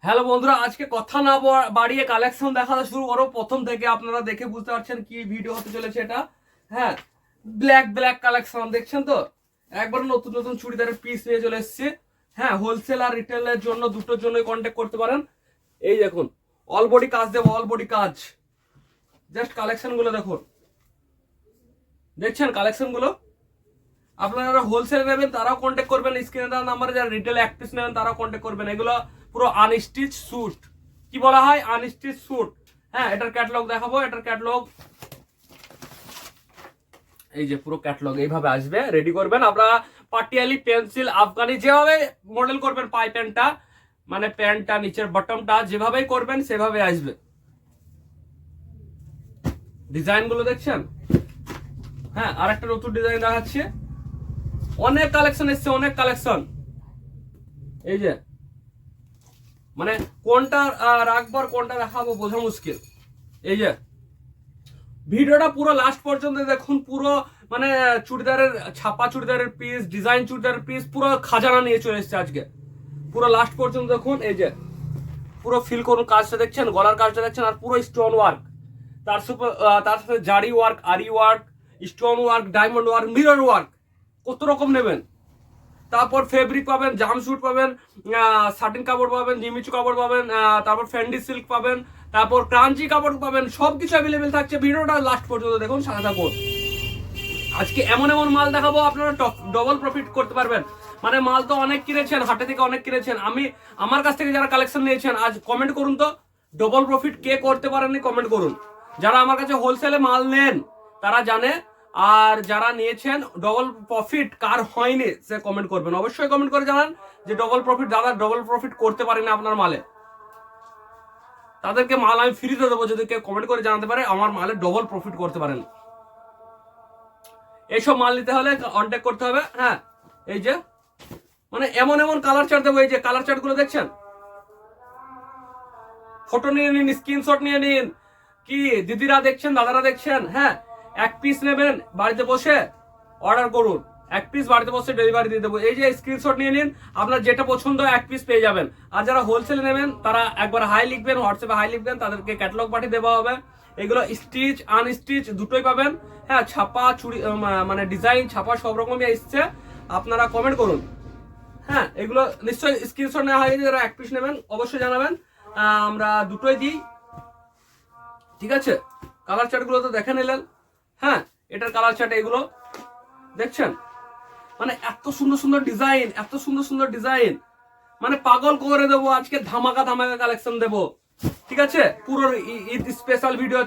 Hello বন্ধুরা, আজকে কথা না বাড়িয়ে কালেকশন দেখানো শুরু করো। প্রথম থেকে আপনারা দেখে বুঝতে পারছেন কি ভিডিও হতে চলেছে এটা। হ্যাঁ, ব্ল্যাক ব্ল্যাক কালেকশন দেখছেন তো, একবার নতুন নতুন চুড়িদারের পিস নিয়ে চলে এসেছে। হ্যাঁ, হোলসেল আর রিটেলের জন্য দুটোর জন্যই কন্ট্যাক্ট করতে পারেন। এই দেখুন, অল বডি কাজ দেবো, অল বডি কাজ। জাস্ট কালেকশন গুলো দেখুন, দেখছেন কালেকশন গুলো। আপনারা যারা হোলসেল নেবেন তারাও কন্ট্যাক্ট করবেন, স্ক্রিনে দেওয়া নাম্বারে। যারা রিটেল এক পিস নেবেন তারাও কন্ট্যাক্ট করবেন। এগুলো পুরো আনস্টিচ স্যুট, কি বলা হয়, আনস্টিচ স্যুট। হ্যাঁ, এটার ক্যাটালগ দেখাবো। এটার ক্যাটালগ এই যে পুরো ক্যাটালগ এইভাবে আসবে, রেডি করবেন আপনারা। পাটিয়ালি, পেন্সিল, আফগানি, যেভাবে মডেল করবেন পাই প্যান্টটা, মানে প্যান্টটা নিচের বটমটা যেভাবেই করবেন সেভাবে আসবে। ডিজাইন গুলো দেখছেন। হ্যাঁ, আর একটা নতুন ডিজাইন দেখাচ্ছি। অনেক কালেকশন এসছে, অনেক কালেকশন। এই যে মানে কোনটা রাখবো আর কোনটা দেখাবো বোঝা মুশকিল। এই যে ভিডিওটা পুরো লাস্ট পর্যন্ত দেখুন। পুরো মানে চুড়িদারের ছাপা, চুড়িদারের পিস, ডিজাইন চুড়িদারের পিস, পুরো খাজানা নিয়ে চলে এসেছে আজকে। পুরো লাস্ট পর্যন্ত দেখুন। এই যে পুরো ফিল করুন, কাজটা দেখছেন, গলার কাজটা দেখছেন, আর পুরো স্টোন ওয়ার্ক, তার সাথে জারি ওয়ার্ক, আরি work, stone work, diamond work, mirror work. কত রকম নেবেন। তারপর ফেব্রিক পাবেন, জামস্যুট পাবেন, সাটিন কাপড় পাবেন, জিমিচু কাপড় পাবেন, তারপর ফ্যান্ডি সিল্ক পাবেন, তারপর ক্রাঞ্চি কাপড় পাবেন। সবকিছু অ্যাভেলেবেল থাকছে। ভিডিওটা লাস্ট পর্যন্ত দেখুন, সাথে থাকুন। আজকে এমন এমন মাল দেখাবো আপনারা ডবল প্রফিট করতে পারবেন। মানে মাল তো অনেক কিনেছেন, হাটে থেকে অনেক কিনেছেন। আমার কাছ থেকে যারা কালেকশন নিয়েছেন আজ কমেন্ট করুন তো, ডবল প্রফিট কে করতে পারেননি কমেন্ট করুন। যারা আমার কাছে হোলসেলে মাল নেন তারা জানে, আর যারা নিয়েছেন ডবল প্রফিট কার হয়নি সে কমেন্ট করবেন। অবশ্যই কমেন্ট করে জানান যে ডবল প্রফিট, দাদা ডবল প্রফিট করতে পারেনি আপনার মালে। তাদেরকে মাল আমি ফ্রিতে দেবো যদি কেউ কমেন্ট করে জানাতে পারে আমার মালে ডবল প্রফিট করতে পারেন। এইসব মাল নিতে হলে কন্ট্যাক্ট করতে হবে। হ্যাঁ, এই যে মানে এমন এমন কালার চার্ট দেবো। এই যে কালার চার্ট গুলো দেখছেন, ফটো নিয়ে নিন, স্ক্রিনশট নিয়ে নিন। কি দিদিরা দেখছেন, দাদারা দেখছেন, হ্যাঁ, এক পিস নেবেন বাড়িতে বসে অর্ডার করুন, এক পিস বাড়িতে বসে ডেলিভারি দিয়ে দেবো। এই যে স্ক্রিনশট নিয়ে নিন, আপনার যেটা পছন্দ এক পিস পেয়ে যাবেন। আর যারা হোলসেলে নেবেন তারা একবার হাই লিখবেন, হোয়াটসঅ্যাপে হাই লিখবেন, তাদেরকে ক্যাটালগ পাঠিয়ে দেওয়া হবে। এগুলো স্টিচ আনস্টিচ দুটোই পাবেন। হ্যাঁ, ছাপা চুড়ি মানে ডিজাইন ছাপা সব রকমই এসছে। আপনারা কমেন্ট করুন। হ্যাঁ, এগুলো নিশ্চয়ই স্ক্রিনশট নেওয়া হয়ে গেছে। যারা এক পিস নেবেন অবশ্যই জানাবেন, আমরা দুটোই দিই। ঠিক আছে, কালার চার্ট গুলো তো দেখে নিলেন। হ্যাঁ, এটার কালার চার্ট এগুলো দেখছেন। মানে এত সুন্দর সুন্দর ডিজাইন, এত সুন্দর সুন্দর ডিজাইন, মানে পাগল করে দেবো আজকে। ধামাকা ধামাকা কালেকশন দেবো। ঠিক আছে, পুরো ঈদ স্পেশাল ভিডিও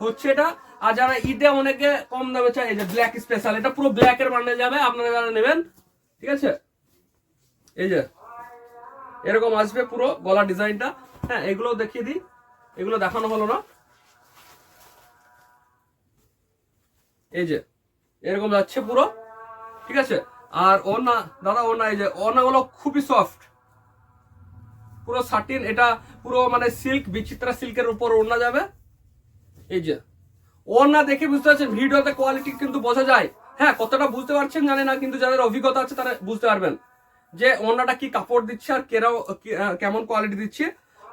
হচ্ছে এটা। আর যারা ঈদে অনেকে কম দামে চাই, এই যে ব্ল্যাক স্পেশাল, এটা পুরো ব্ল্যাক এর বান্ডেল যাবে আপনারা যারা নেবেন। ঠিক আছে, এই যে এরকম আসবে পুরো গলা ডিজাইনটা। হ্যাঁ, এগুলো দেখিয়ে দিই, এগুলো দেখানো হলো না। এই যে এরকম যাচ্ছে পুরো। ঠিক আছে, আর ওড়না দাদা, ওড়না এই যে ওড়নাগুলো খুবই সফট, পুরো সাটিন। এটা পুরো মানে সিল্ক, বিচিত্রা সিল্কের উপর ওড়না যাবে। এই যে ওড়না দেখে বুঝতে পারছেন, ভিডিওতে কোয়ালিটি কিন্তু বোঝা যায়। হ্যাঁ, কতটা বুঝতে পারছেন জানি না, কিন্তু যাদের অভিজ্ঞতা আছে তারা বুঝতে পারবেন যে ওড়নাটা কি কাপড় দিচ্ছে আর কেমন কোয়ালিটি দিচ্ছে।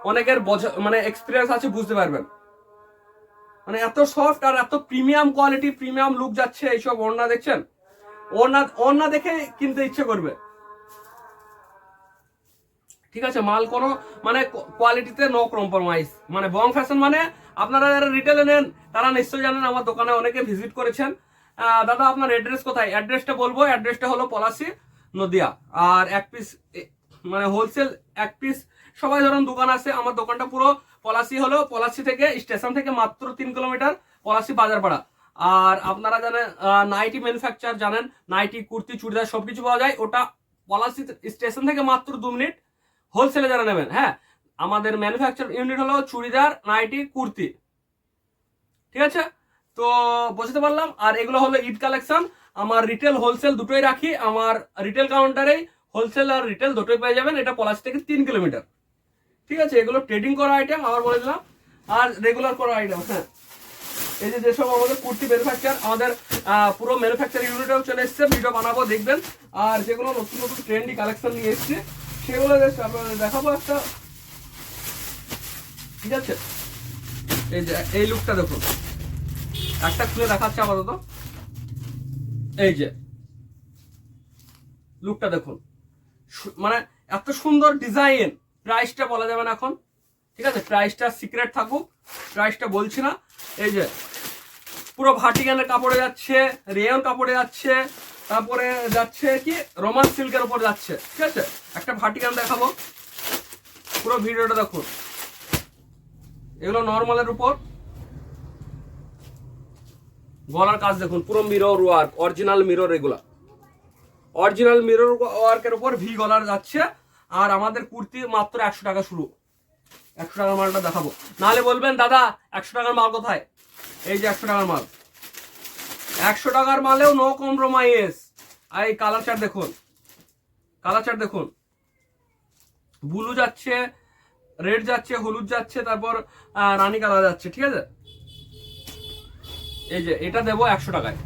অনেকের মানে এক্সপিরিয়েন্স আছে, বুঝতে পারবেন। মানে এত সফট আর এত প্রিমিয়াম কোয়ালিটি, প্রিমিয়াম লুক যাচ্ছে এইসব ওড়না। দেখছেন, ওড়না দেখে কিনতে ইচ্ছে করবে। ঠিক আছে, মাল কোনো মানে কোয়ালিটিতে নো কম্প্রোমাইজ। মানে বং ফ্যাশন মানে আপনারা যারা রিটেলে নেন তারা নিশ্চয়ই জানেন, আমার দোকানে অনেকে ভিজিট করেছেন। দাদা আপনার অ্যাড্রেস কোথায়? অ্যাড্রেসটা বলবো, অ্যাড্রেসটা হলো পলাশি, নদিয়া। আর এক পিস মানে হোলসেল এক পিস সবাই ধরুন দোকান আছে। আমার দোকানটা পুরো পলাশি হলো, পলাশি থেকে স্টেশন থেকে মাত্র 3 কিলোমিটার, পলাশি বাজারপাড়া। আর আপনারা জানেন নাইটি ম্যানুফ্যাকচার জানেন, নাইটি, কুর্তি, চুড়িদার সবকিছু পাওয়া যায়। ওটা পলাশি স্টেশন থেকে মাত্র 2 মিনিট। হোলসেলে যারা নেবেন, হ্যাঁ, আমাদের ম্যানুফ্যাকচার ইউনিট হলো চুড়িদার, নাইটি, কুর্তি। ঠিক আছে, তো বুঝতে পারলাম। আর এগুলো হলো ঈদ কালেকশন। আমার রিটেল হোলসেল দুটোই রাখি। আমার রিটেল কাউন্টারেই হোলসেল আর রিটেল দুটোই পেয়ে যাবেন। এটা পলাশ থেকে 3 কিলোমিটার। ঠিক আছে, এগুলো ট্রেডিং করা আইটেম আবার বলে দিলাম, আর রেগুলার করা আইটেম। হ্যাঁ, এই যে যেসব আমাদের কুর্তি ম্যানুফ্যাকচার, আমাদের পুরো ম্যানুফ্যাকচার ইউনিটেও চলে এসছে, ভিডিও বানাবো দেখবেন। আর যেগুলো নতুন নতুন ট্রেন্ডি কালেকশন নিয়ে এসছে সেগুলো আপনাদের দেখাবো একটা। ঠিক আছে, এই যে এই লুকটা দেখুন, একটা খুলে দেখাচ্ছে আপাতত। এই যে লুকটা দেখুন, মানে এত সুন্দর ডিজাইন। প্রাইসটা বলা যাবে না এখন, ঠিক আছে, প্রাইসটা সিক্রেট থাকুক, প্রাইসটা বলছি না। এই যে পুরো ভার্টিকানের কাপড়ে যাচ্ছে, রেয়ন কাপড়ে যাচ্ছে, তারপরে যাচ্ছে কি রোমান সিল্কের উপর যাচ্ছে, ঠিক আছে। একটা ভার্টিকান দেখাবো, পুরো ভিডিওটা দেখুন। এগুলো নর্মালের উপর, গলার কাজ দেখুন, পুরো মিরর ওয়ার্ক, অরিজিনাল মিরর, এগুলা অরিজিনাল মিরর ওয়ার্কের উপর ভি গলার যাচ্ছে। আর আমাদের কুর্তি মাত্র 100 টাকা শুরু। 100 টাকার মালটা দেখাবো, নাহলে বলবেন দাদা 100 টাকার মাল কোথায়। এই যে 100 টাকার মাল, 100 টাকার মালেও নো কম্প্রোমাইজ। আর এই কালার চার্ট দেখুন, কালার চার্ট দেখুন, ব্লু যাচ্ছে, রেড যাচ্ছে, হলুদ যাচ্ছে, তারপর রানী কালার যাচ্ছে, ঠিক আছে। এই যে এটা দেবো 100 টাকায়,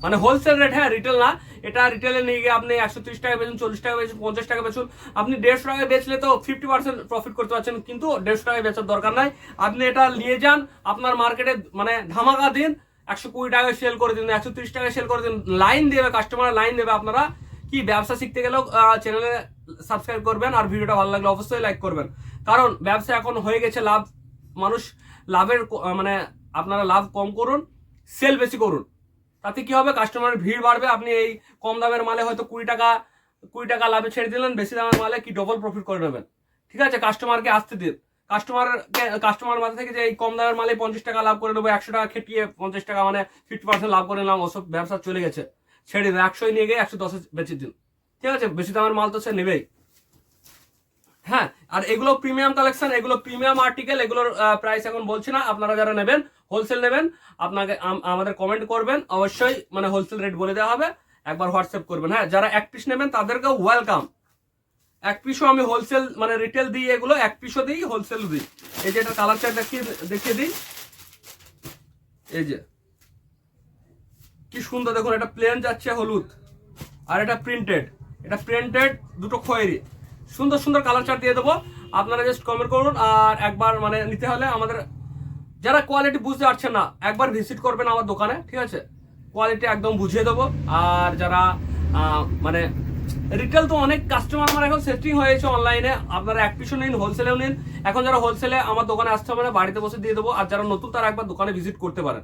মানে হোলসেল রেট, হ্যাঁ রিটেল না। এটা রিটেলে নিয়ে গিয়ে আপনি 130 টাকা বেচুন, 40 টাকা বেচুন, 50 টাকা বেচুন, আপনি 150 টাকায় বেচলে তো 50% প্রফিট করতে পারছেন, কিন্তু 150 টাকায় বেচার দরকার নাই। আপনি এটা নিয়ে যান আপনার মার্কেটে, মানে ধামাকা দিন, 120 টাকায় সেল করে দিন, 130 টাকায় সেল করে দিন, লাইন দেবে, কাস্টমার লাইন দেবে। আপনারা কি ব্যবসা শিখতে গেলেও চ্যানেলে সাবস্ক্রাইব করবেন, আর ভিডিওটা ভালো লাগলে অবশ্যই লাইক করবেন। কারণ ব্যবসা এখন হয়ে গেছে লাভ, মানুষ লাভের মানে আপনারা লাভ কম করুন, সেল বেশি করুন, তাতে কি হবে, কাস্টমারের ভিড় বাড়বে। আপনি এই কম দামের মালে হয়তো 20 টাকা লাভে ছেড়ে দিলেন, বেশি দামের মালে কি ডবল প্রফিট করে নেবেন, ঠিক আছে। কাস্টমারকে আসতে দিন, কাস্টমার মাথা থেকে যে এই কম দামের মালে 50 টাকা লাভ করে নেবো, 100 টাকা খেটিয়ে 50 টাকা মানে 50% লাভ করে নিলাম, ওসব ব্যবসা চলে গেছে, ছেড়ে দিন। 100 নিয়ে গিয়ে 110 বেচে দিন, ঠিক আছে। বেশি দামের মাল তো সে নেবেই, হ্যাঁ। আর এগুলো প্রিমিয়াম কালেকশন, এগুলো প্রিমিয়াম আর্টিকেল, এগুলোর প্রাইস এখন বলছি না। আপনারা যারা নেবেন, হোলসেল নেবেন, আপনাকে আমাদের কমেন্ট করবেন, অবশ্যই মানে হোলসেল রেট বলে দেওয়া হবে, একবার হোয়াটসঅ্যাপ করবেন, হ্যাঁ। যারা এক পিস নেবেন তাদেরকেও ওয়েলকাম। এক পিসও আমি হোলসেল মানে রিটেল দিই, এগুলো এক পিসও দিই, হোলসেল দিই। এই যে এটা কালার চার্ট দেখিয়ে দিই, এই যে কি সুন্দর দেখুন, এটা প্লেন যাচ্ছে হলুদ, আর এটা প্রিন্টেড, এটা প্রিন্টেড দুটো খয়েরি, সুন্দর সুন্দর কালার চার্ট দিয়ে দেবো। আপনারা জাস্ট কমেন্ট করুন, আর একবার মানে নিতে হলে আমাদের, যারা কোয়ালিটি বুঝতে পারছেন না, একবার ভিজিট করবেন আমার দোকানে, ঠিক আছে, কোয়ালিটি একদম বুঝিয়ে দেবো। আর যারা মানে রিটেল তো অনেক কাস্টমার আমার এখন সেটিং হয়েছে অনলাইনে, আপনারা এক পিসও নিন, হোলসেলেও নিন। এখন যারা হোলসেলে আমার দোকানে আসতে হবে না, বাড়িতে বসে দিয়ে দেবো। আর যারা নতুন তারা একবার দোকানে ভিজিট করতে পারেন।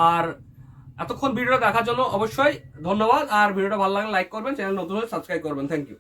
আর এতক্ষণ ভিডিওটা দেখার জন্য অবশ্যই ধন্যবাদ। আর ভিডিওটা ভালো লাগলে লাইক করবেন, চ্যানেল নতুন হলে সাবস্ক্রাইব করবেন। Thank you.